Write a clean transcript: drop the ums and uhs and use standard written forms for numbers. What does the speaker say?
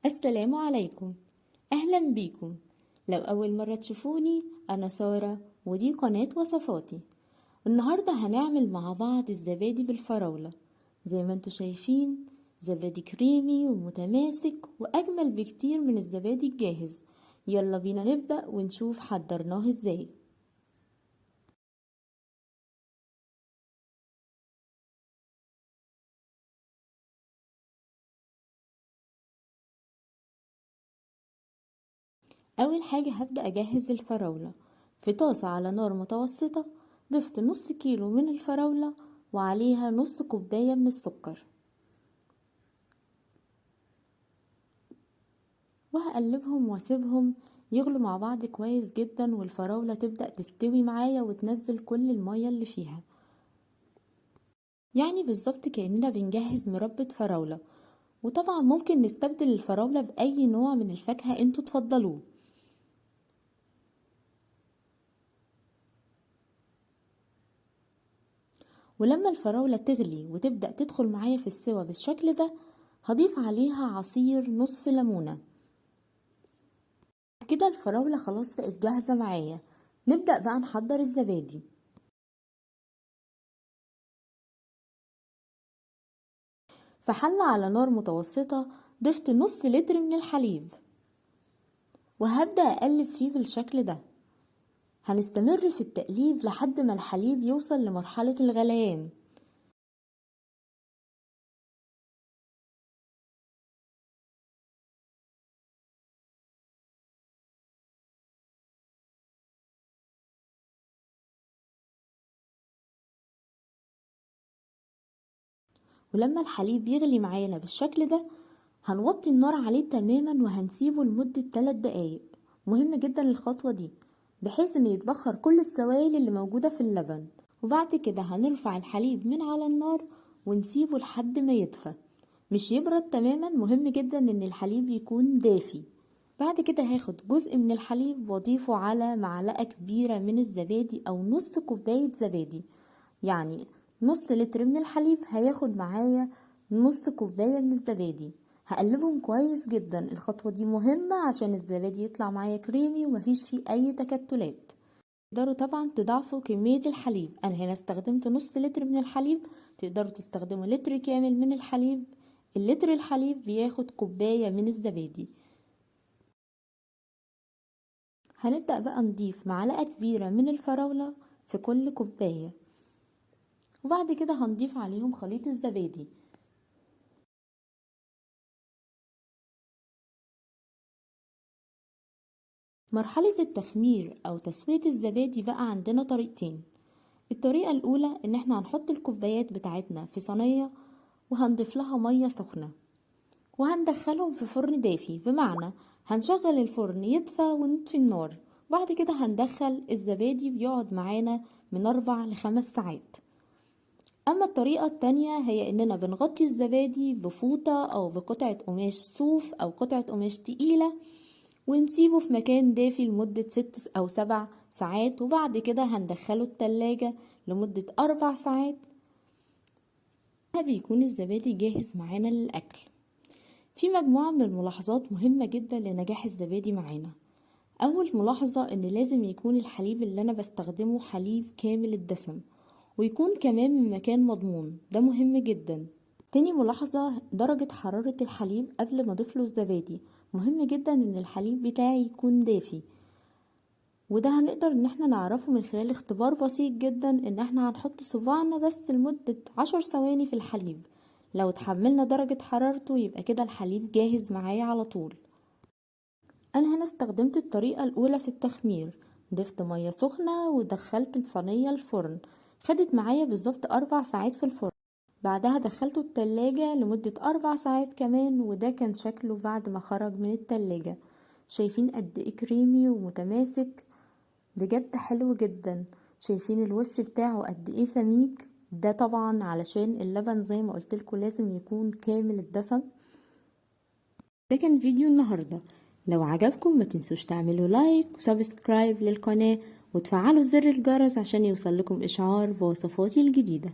السلام عليكم. أهلا بيكم. لو أول مرة تشوفوني أنا سارة ودي قناة وصفاتي. النهاردة هنعمل مع بعض الزبادي بالفراولة. زي ما انتوا شايفين زبادي كريمي ومتماسك وأجمل بكتير من الزبادي الجاهز. يلا بينا نبدأ ونشوف حضرناه ازاي. أول حاجة هبدأ أجهز الفراولة. في طاسة على نار متوسطة ضفت نص كيلو من الفراولة وعليها نص كوباية من السكر، وهقلبهم واسيبهم يغلوا مع بعض كويس جدا، والفراولة تبدأ تستوي معايا وتنزل كل المية اللي فيها. يعني بالظبط كأننا بنجهز مربى فراولة. وطبعا ممكن نستبدل الفراولة بأي نوع من الفاكهة انتوا تفضلوه. ولما الفراولة تغلي وتبدأ تدخل معايا في السوا بالشكل ده هضيف عليها عصير نصف ليمونة. كده الفراولة خلاص بقت جاهزة معايا. نبدأ بقى نحضر الزبادي. في حلة على نار متوسطة ضفت نص لتر من الحليب وهبدأ أقلب فيه بالشكل ده. هنستمر في التقليب لحد ما الحليب يوصل لمرحلة الغليان. ولما الحليب يغلي معانا بالشكل ده هنوطي النار عليه تماما وهنسيبه لمدة 3 دقايق. مهم جدا الخطوة دي بحيث ان يتبخر كل السوائل اللي موجودة في اللبن. وبعد كده هنرفع الحليب من على النار ونسيبه لحد ما يدفى، مش يبرد تماما. مهم جدا ان الحليب يكون دافي. بعد كده هاخد جزء من الحليب واضيفه على معلقة كبيرة من الزبادي او نص كوباية زبادي. يعني نص لتر من الحليب هياخد معايا نص كوباية من الزبادي. هقلبهم كويس جدا. الخطوة دي مهمة عشان الزبادي يطلع معايا كريمي ومفيش فيه اي تكتلات. تقدروا طبعا تضاعفوا كمية الحليب. انا هنا استخدمت نص لتر من الحليب، تقدروا تستخدموا لتر كامل من الحليب. اللتر الحليب بياخد كوباية من الزبادي. هنبدأ بقى نضيف معلقة كبيرة من الفراولة في كل كوباية، وبعد كده هنضيف عليهم خليط الزبادي. مرحلة التخمير او تسوية الزبادي بقى عندنا طريقتين. الطريقة الاولى ان احنا هنحط الكوبايات بتاعتنا في صينية وهنضيف لها مية سخنة وهندخلهم في فرن دافي، بمعنى هنشغل الفرن يدفى ونطفي النار. بعد كده هندخل الزبادي بيقعد معانا من 4 ل5 ساعات. اما الطريقة التانية هي اننا بنغطي الزبادي بفوطة او بقطعة قماش صوف او قطعة قماش تقيلة ونسيبه في مكان دافي لمدة 6 أو 7 ساعات، وبعد كده هندخله التلاجة لمدة 4 ساعات. بيكون الزبادي جاهز معانا للأكل. في مجموعة من الملاحظات مهمة جدا لنجاح الزبادي معانا. أول ملاحظة إن لازم يكون الحليب اللي أنا بستخدمه حليب كامل الدسم، ويكون كمان من مكان مضمون، ده مهم جدا. تاني ملاحظة درجة حرارة الحليب قبل ما اضيفله الزبادي. مهم جدا ان الحليب بتاعي يكون دافي، وده هنقدر ان احنا نعرفه من خلال اختبار بسيط جدا. ان احنا هنحط صباعنا بس لمدة 10 ثواني في الحليب، لو تحملنا درجة حرارته يبقى كده الحليب جاهز معايا على طول. انا هنا استخدمت الطريقة الاولى في التخمير. ضفت مية سخنة ودخلت الصينية الفرن، خدت معايا بالظبط 4 ساعات في الفرن. بعدها دخلته التلاجة لمدة 4 ساعات كمان، وده كان شكله بعد ما خرج من التلاجة. شايفين قد ايه كريمي ومتماسك، بجد حلو جدا. شايفين الوش بتاعه قد ايه سميك، ده طبعا علشان اللبن زي ما قلتلكوا لازم يكون كامل الدسم. ده كان فيديو النهاردة. لو عجبكم ما تنسوش تعملوا لايك وسبسكرايب للقناة وتفعلوا زر الجرس عشان يوصل لكم إشعار بوصفاتي الجديدة.